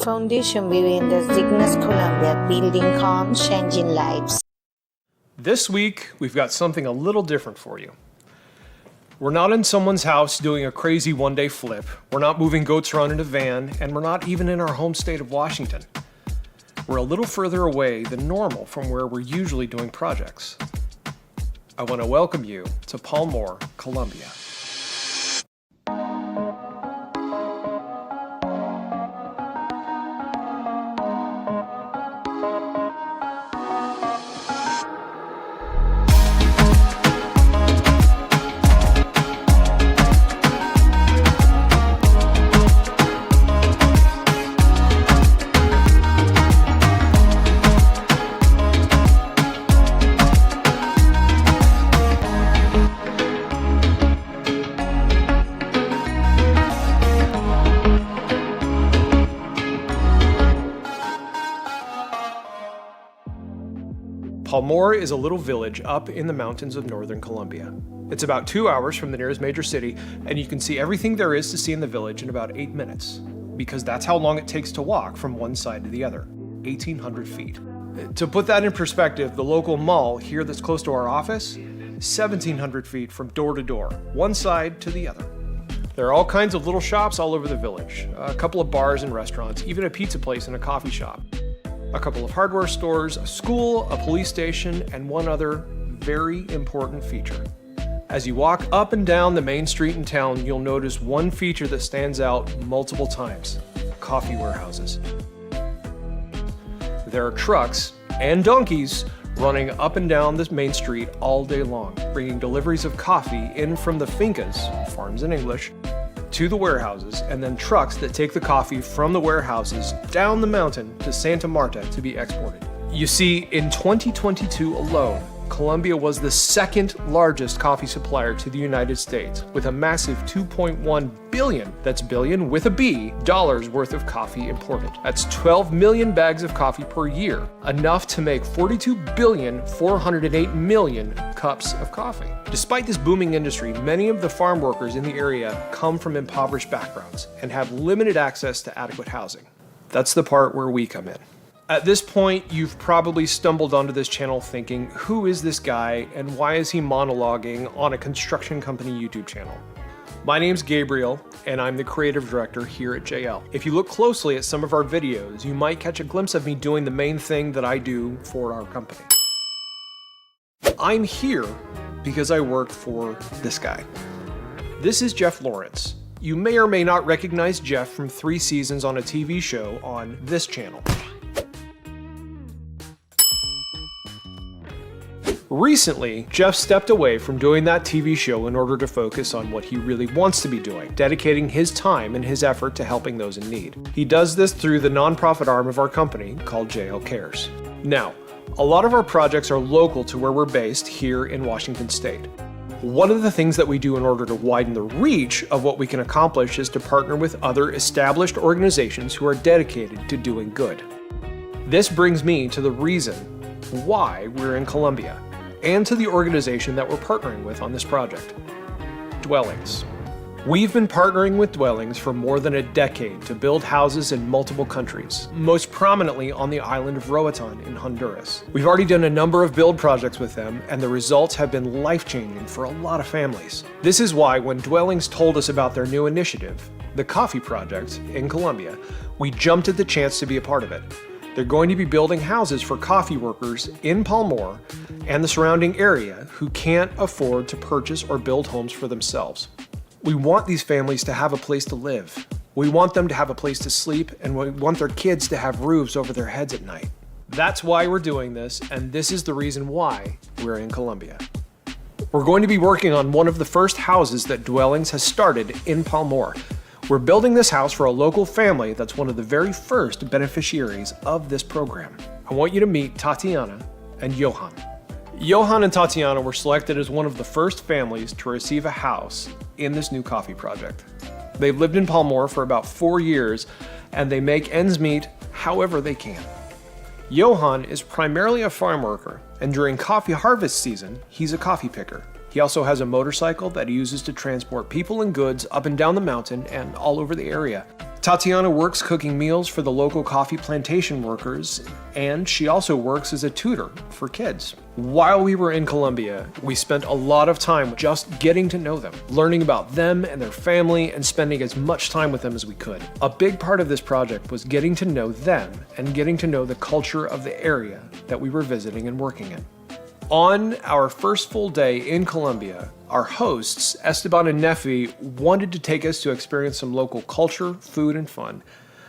Foundation Viviendas Dignas Colombia, building calm, changing lives. This week, we've got something a little different for you. We're not in someone's house doing a crazy one-day flip. We're not moving goats around in a van, and we're not even in our home state of Washington. We're a little further away than normal from where we're usually doing projects. I want to welcome you to Palmor, Colombia. Palmor is a little village up in the mountains of northern Colombia. It's about 2 hours from the nearest major city, and you can see everything there is to see in the village in about 8 minutes, because that's how long it takes to walk from one side to the other, 1,800 feet. To put that in perspective, the local mall here that's close to our office, 1,700 feet from door to door, one side to the other. There are all kinds of little shops all over the village, a couple of bars and restaurants, even a pizza place and a coffee shop. A couple of hardware stores, a school, a police station, and one other very important feature. As you walk up and down the main street in town, you'll notice one feature that stands out multiple times: coffee warehouses. There are trucks and donkeys running up and down this main street all day long, bringing deliveries of coffee in from the fincas, farms in English, to the warehouses, and then trucks that take the coffee from the warehouses down the mountain to Santa Marta to be exported. You see, in 2022 alone, Colombia was the second largest coffee supplier to the United States, with a massive $2.1 billion, that's billion with a B, dollars worth of coffee imported. That's 12 million bags of coffee per year, enough to make 42,408,000,000 cups of coffee. Despite this booming industry, many of the farm workers in the area come from impoverished backgrounds and have limited access to adequate housing. That's the part where we come in. At this point, you've probably stumbled onto this channel thinking, who is this guy and why is he monologuing on a construction company YouTube channel? My name's Gabriel, and I'm the creative director here at JL. If you look closely at some of our videos, you might catch a glimpse of me doing the main thing that I do for our company. I'm here because I work for this guy. This is Jeff Lawrence. You may or may not recognize Jeff from 3 seasons on a TV show on this channel. Recently, Jeff stepped away from doing that TV show in order to focus on what he really wants to be doing, dedicating his time and his effort to helping those in need. He does this through the nonprofit arm of our company called JL Cares. Now, a lot of our projects are local to where we're based here in Washington State. One of the things that we do in order to widen the reach of what we can accomplish is to partner with other established organizations who are dedicated to doing good. This brings me to the reason why we're in Colombia, and to the organization that we're partnering with on this project, Dwellings. We've been partnering with Dwellings for more than a decade to build houses in multiple countries, most prominently on the island of Roatan in Honduras. We've already done a number of build projects with them, and the results have been life-changing for a lot of families. This is why when Dwellings told us about their new initiative, the Coffee Project in Colombia, we jumped at the chance to be a part of it. They're going to be building houses for coffee workers in Palmor and the surrounding area who can't afford to purchase or build homes for themselves. We want these families to have a place to live. We want them to have a place to sleep, and we want their kids to have roofs over their heads at night. That's why we're doing this, and this is the reason why we're in Colombia. We're going to be working on one of the first houses that Dwellings has started in Palmor. We're building this house for a local family that's one of the very first beneficiaries of this program. I want you to meet Tatiana and Johan. Johan and Tatiana were selected as one of the first families to receive a house in this new coffee project. They've lived in Palmor for about 4 years, and they make ends meet however they can. Johan is primarily a farm worker, and during coffee harvest season, he's a coffee picker. He also has a motorcycle that he uses to transport people and goods up and down the mountain and all over the area. Tatiana works cooking meals for the local coffee plantation workers, and she also works as a tutor for kids. While we were in Colombia, we spent a lot of time just getting to know them, learning about them and their family, and spending as much time with them as we could. A big part of this project was getting to know them and getting to know the culture of the area that we were visiting and working in. On our first full day in Colombia, our hosts, Esteban and Nefi, wanted to take us to experience some local culture, food, and fun.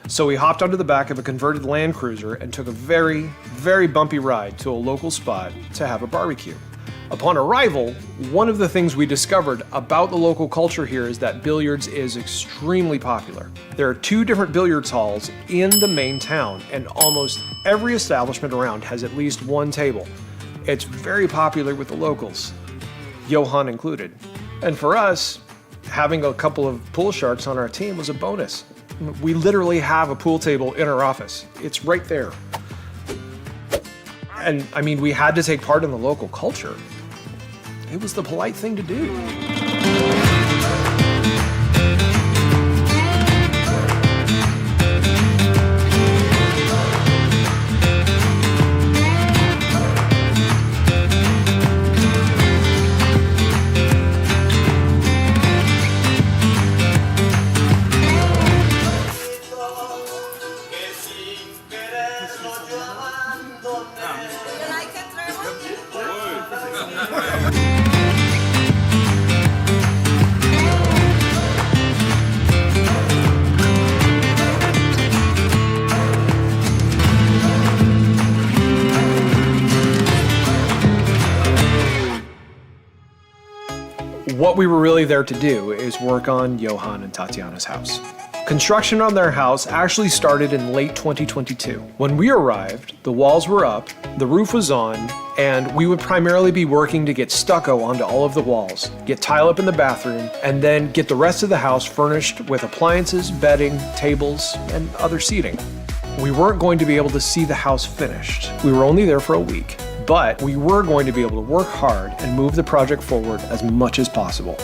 So we hopped onto the back of a converted Land Cruiser and took a very, very bumpy ride to a local spot to have a barbecue. Upon arrival, one of the things we discovered about the local culture here is that billiards is extremely popular. There are 2 different billiards halls in the main town, and almost every establishment around has at least one table. It's very popular with the locals, Johan included. And for us, having a couple of pool sharks on our team was a bonus. We literally have a pool table in our office. It's right there. And I mean, we had to take part in the local culture. It was the polite thing to do. What we were really there to do is work on Johan and Tatiana's house. Construction on their house actually started in late 2022. When we arrived, the walls were up, the roof was on, and we would primarily be working to get stucco onto all of the walls, get tile up in the bathroom, and then get the rest of the house furnished with appliances, bedding, tables, and other seating. We weren't going to be able to see the house finished. We were only there for a week. But we were going to be able to work hard and move the project forward as much as possible.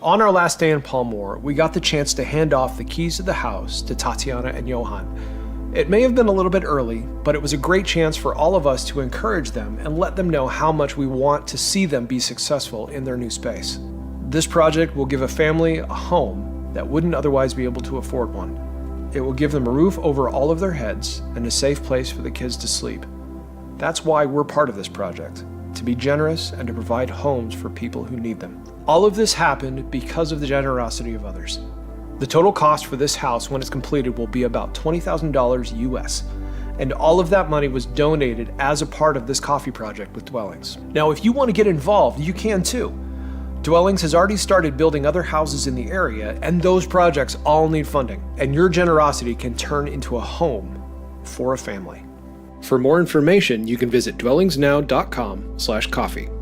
On our last day in Palmor, we got the chance to hand off the keys to the house to Tatiana and Johan. It may have been a little bit early, but it was a great chance for all of us to encourage them and let them know how much we want to see them be successful in their new space. This project will give a family a home that wouldn't otherwise be able to afford one. It will give them a roof over all of their heads and a safe place for the kids to sleep. That's why we're part of this project, to be generous and to provide homes for people who need them. All of this happened because of the generosity of others. The total cost for this house when it's completed will be about $20,000 US, and all of that money was donated as a part of this coffee project with Dwellings. Now, if you want to get involved, you can too. Dwellings has already started building other houses in the area, and those projects all need funding, and your generosity can turn into a home for a family. For more information, you can visit dwellingsnow.com/coffee.